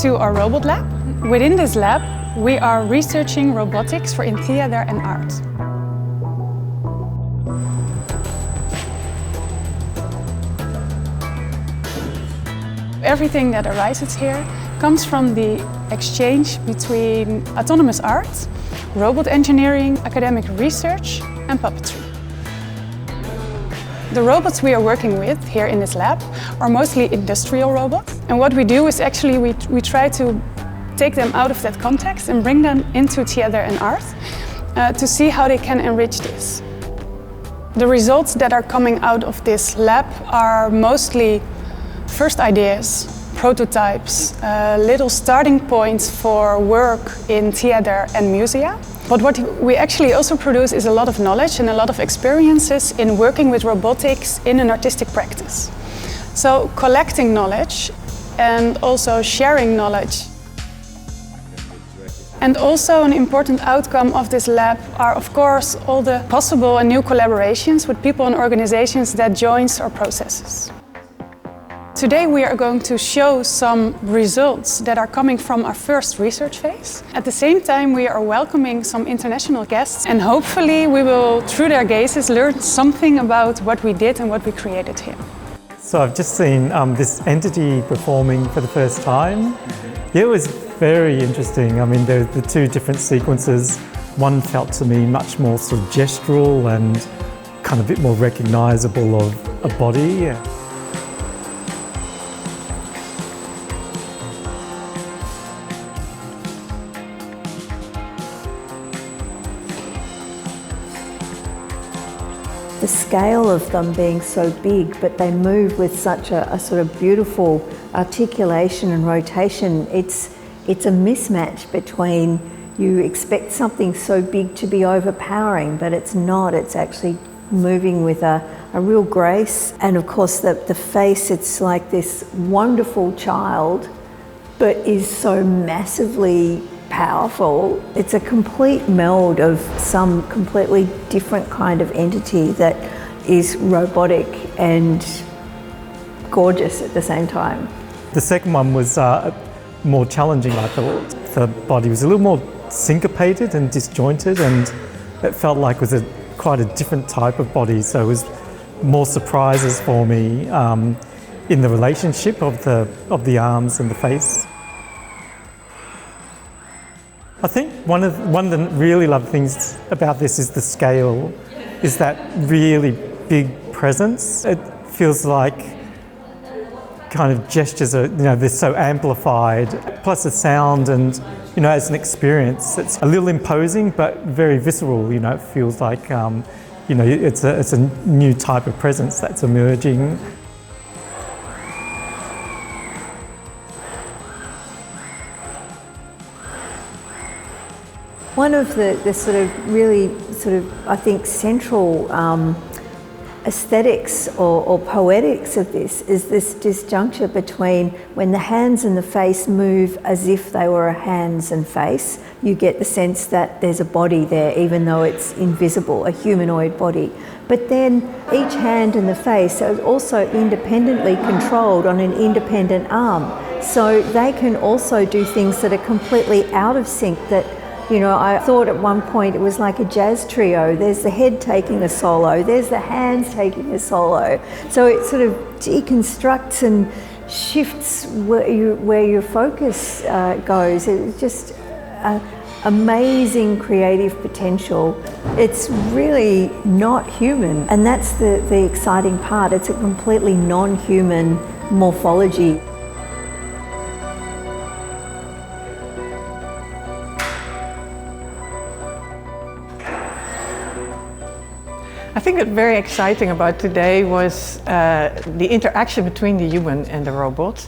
to our robot lab. Within this lab, we are researching robotics in theater and art. Everything that arises here comes from the exchange between autonomous art, robot engineering, academic research and puppetry. The robots we are working with here in this lab are mostly industrial robots. And what we do is actually we try to take them out of that context and bring them into theater and art to see how they can enrich this. The results that are coming out of this lab are mostly first ideas, prototypes, little starting points for work in theater and musea. But what we actually also produce is a lot of knowledge and a lot of experiences in working with robotics in an artistic practice. So collecting knowledge and also sharing knowledge. And also an important outcome of this lab are, of course, all the possible and new collaborations with people and organizations that joins our processes. Today we are going to show some results that are coming from our first research phase. At the same time we are welcoming some international guests and hopefully we will, through their gazes, learn something about what we did and what we created here. So I've just seen this entity performing for the first time. Yeah, it was very interesting. I mean, there were the two different sequences. One felt to me much more sort of gestural and kind of a bit more recognisable of a body. The scale of them being so big, but they move with such a sort of beautiful articulation and rotation. It's a mismatch between you expect something so big to be overpowering, but it's not. It's actually moving with a real grace. And of course the face, it's like this wonderful child, but is so massively powerful. It's a complete meld of some completely different kind of entity that is robotic and gorgeous at the same time. The second one was more challenging, I thought. The body was a little more syncopated and disjointed, and it felt like it was quite a different type of body, so it was more surprises for me in the relationship of the arms and the face. I think one of the really lovely things about this is the scale, is that really big presence. It feels like kind of gestures are, they're so amplified, plus the sound and, as an experience, it's a little imposing but very visceral, it feels like, it's a new type of presence that's emerging. One of the sort of really I think central aesthetics or poetics of this is this disjuncture between when the hands and the face move as if they were a hands and face. You get the sense that there's a body there even though it's invisible, a humanoid body. But then each hand and the face are also independently controlled on an independent arm. So they can also do things that are completely out of sync that I thought at one point it was like a jazz trio. There's the head taking a solo, there's the hands taking a solo. So it sort of deconstructs and shifts where your focus goes. It's just amazing creative potential. It's really not human, and that's the exciting part. It's a completely non-human morphology. I think what's very exciting about today was the interaction between the human and the robot.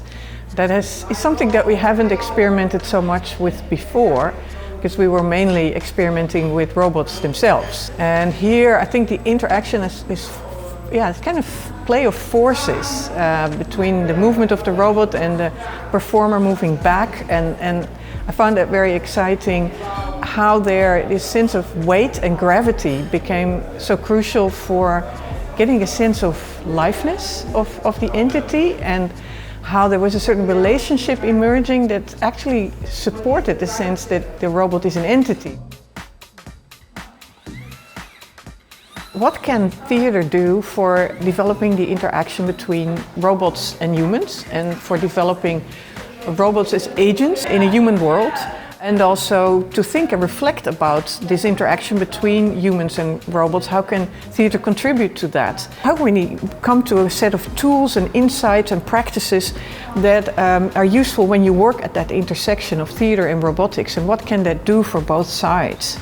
That is something that we haven't experimented so much with before, because we were mainly experimenting with robots themselves. And here I think the interaction is it's kind of play of forces between the movement of the robot and the performer moving back, and I found that very exciting how this sense of weight and gravity became so crucial for getting a sense of liveness of the entity. And how there was a certain relationship emerging that actually supported the sense that the robot is an entity. What can theatre do for developing the interaction between robots and humans, and for developing robots as agents in a human world, and also to think and reflect about this interaction between humans and robots? How can theatre contribute to that? How can we come to a set of tools and insights and practices that are useful when you work at that intersection of theatre and robotics, and what can that do for both sides?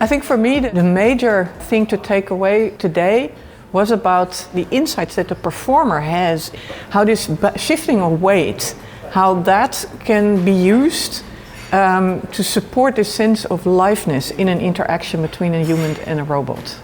I think for me the major thing to take away today was about the insights that the performer has, how this shifting of weight, how that can be used to support this sense of liveness in an interaction between a human and a robot.